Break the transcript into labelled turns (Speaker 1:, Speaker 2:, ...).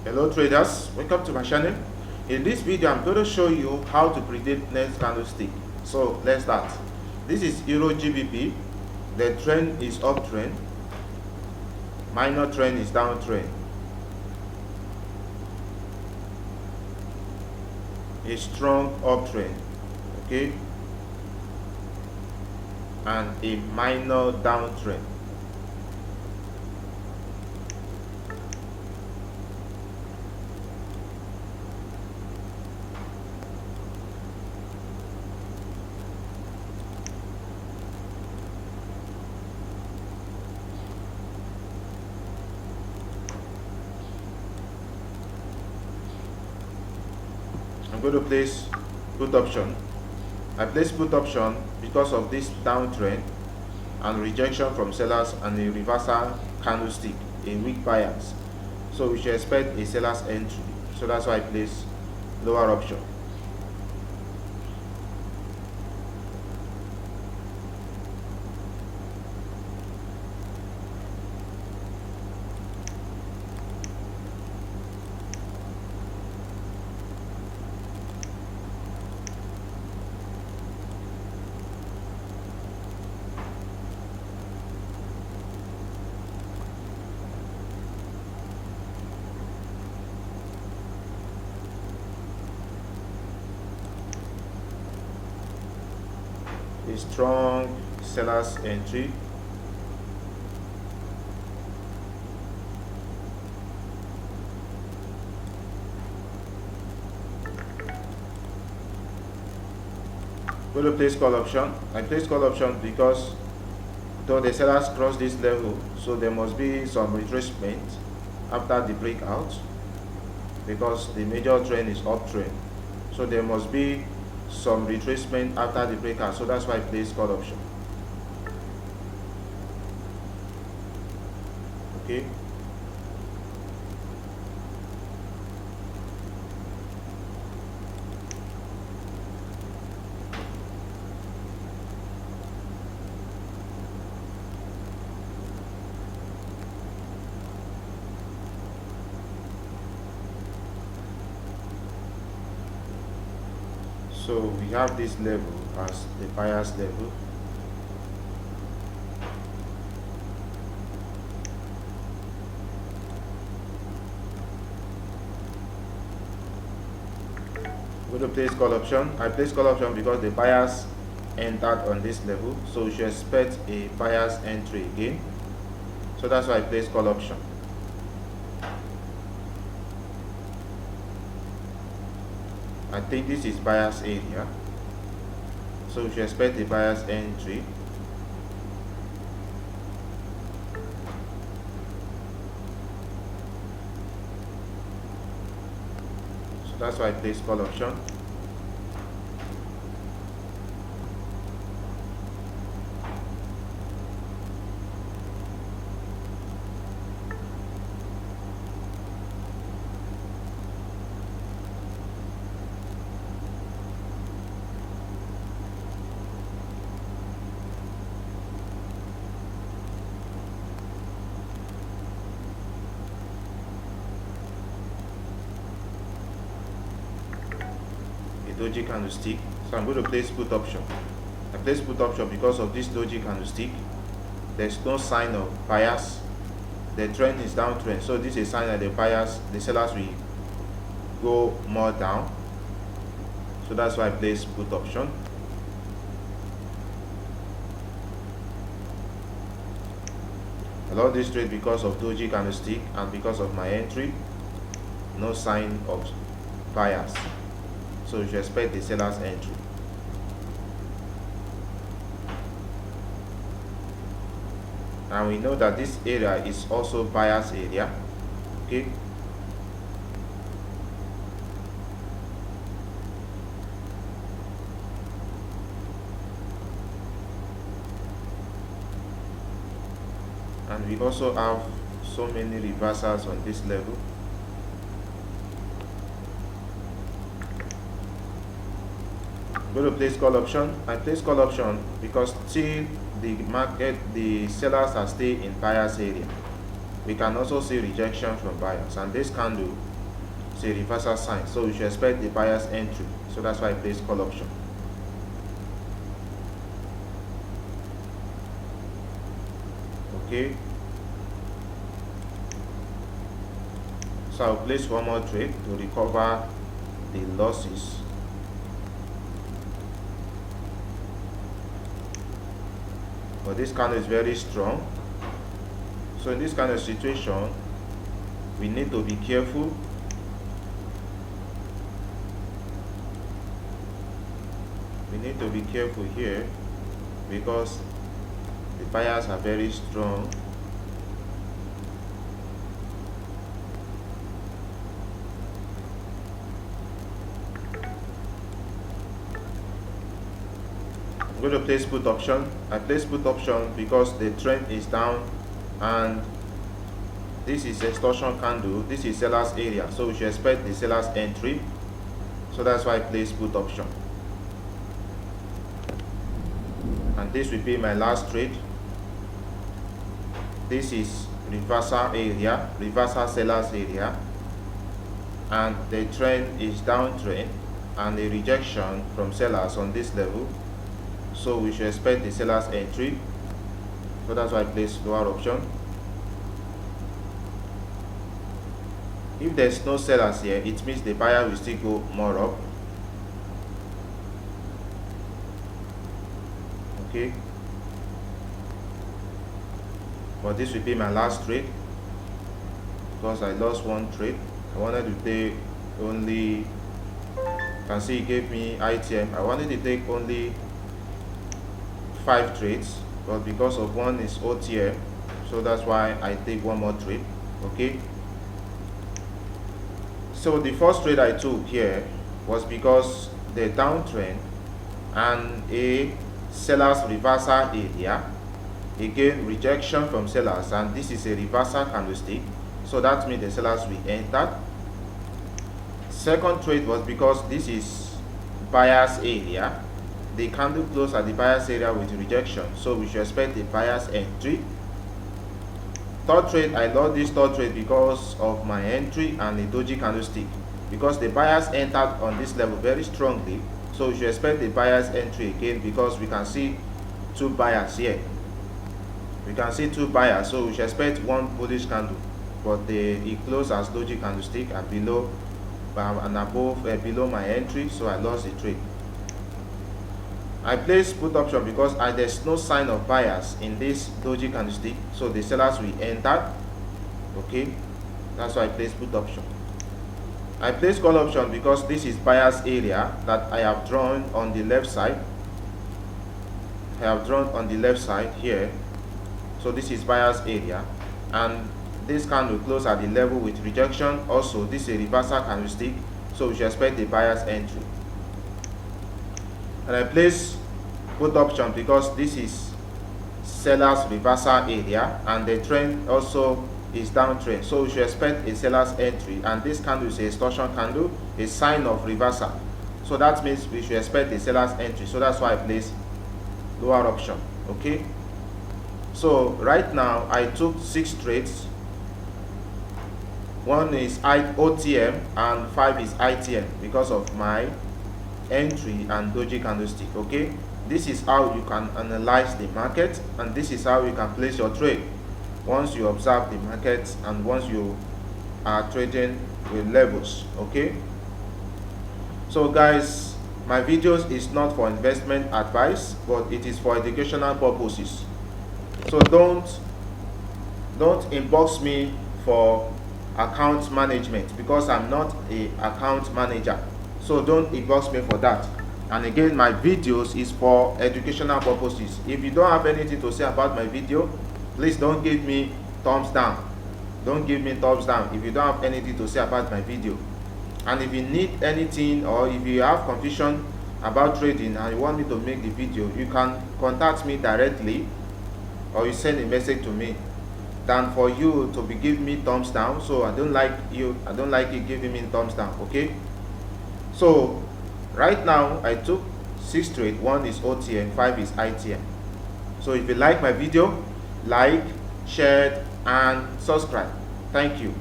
Speaker 1: Hello traders, welcome to my channel. In this video I'm going to show you how to predict next candlestick. So let's start. This is Euro GBP. The trend is uptrend, minor trend is downtrend, a strong uptrend, okay, and a minor downtrend. I'm going to place put option. I place put option because of this downtrend and rejection from sellers and a reversal candlestick in weak buyers. So we should expect a seller's entry. So that's why I place lower option. A strong seller's entry. Going to place call option. I place call option because though the sellers cross this level, so there must be some retracement after the breakout because the major trend is uptrend. So there must be some retracement after the breakout, so that's why I place call option. Okay, so we have this level as the buyer's level. I'm going to place call option. I place call option because the buyers entered on this level, so we should expect a buyer's entry again. So that's why I place call option. I think this is buyer's area, so we should expect the buyer's entry. So that's why I place call option. Doji candlestick, so I'm going to place put option. I place put option because of this doji candlestick. There's no sign of buyers. The trend is downtrend, so this is a sign that the sellers will go more down. So that's why I place put option. I love this trade because of doji candlestick and because of my entry. No sign of buyers, so you should expect the seller's entry. And we know that this area is also buyer's area. Okay, and we also have so many reversals on this level. I'm going to place call option. I place call option because till the sellers are still in buyer's area. We can also see rejection from buyers, and this candle it's a reversal sign, so we should expect the buyer's entry. So that's why I placed call option. Okay, so I'll place one more trade to recover the losses. But this candle is very strong, so in this kind of situation we need to be careful. We need to be careful here because the buyers are very strong. I'm going to place put option. I place put option because the trend is down and this is extortion candle. This is seller's area, so we should expect the seller's entry. So that's why I place put option. And this will be my last trade. This is reversal area, reversal seller's area, and the trend is downtrend and a rejection from sellers on this level, so we should expect the seller's entry. So that's why I place lower option. If there's no sellers here, it means the buyer will still go more up. Okay, but this will be my last trade because I lost one trade. I wanted to take only, you can see it gave me ITM. I wanted to take only 5 trades, but because of one is OTM, so that's why I take one more trade. Okay, so the first trade I took here was because the downtrend and a seller's reversal area, again rejection from sellers, and this is a reversal candlestick, so that means the sellers will enter. Second trade was because this is buyer's area, the candle closed at the buyer's area with rejection, so we should expect the buyer's entry. Third trade, I lost this third trade because of my entry and the doji candlestick, because the buyers entered on this level very strongly, so we should expect the buyer's entry again because we can see 2 buyers here. We can see 2 buyers, so we should expect one bullish candle, but it closed as doji candlestick and below and above below my entry, so I lost the trade. I placed put option because there's no sign of buyers in this doji candlestick, so the sellers will enter. Okay, that's why I placed put option. I placed call option because this is buyer's area that I have drawn on the left side. I have drawn on the left side here, so this is buyer's area, and this candle closed at the level with rejection. Also, this is a reversal candlestick, so we should expect the buyer's entry. And I place put option because this is seller's reversal area and the trend also is downtrend, so we should expect a seller's entry, and this candle is a extortion candle, a sign of reversal, so that means we should expect a seller's entry. So that's why I place lower option. Okay, so right now I took 6 trades. 1 is OTM and 5 is ITM because of my entry and doji candlestick. Okay, this is how you can analyze the market, and this is how you can place your trade once you observe the market and once you are trading with levels. Okay, so guys, my videos is not for investment advice, but it is for educational purposes. So don't inbox me for account management because I'm not a account manager, so don't inbox me for that. And again, my videos is for educational purposes. If you don't have anything to say about my video, please don't give me thumbs down. Don't give me thumbs down if you don't have anything to say about my video. And if you need anything, or if you have confusion about trading and you want me to make the video, you can contact me directly, or you send a message to me, than for you to be giving me thumbs down. So I don't like you giving me thumbs down. Okay, so right now I took 6 trades. 1 is OTM, 5 is ITM. So if you like my video, like, share and subscribe. Thank you.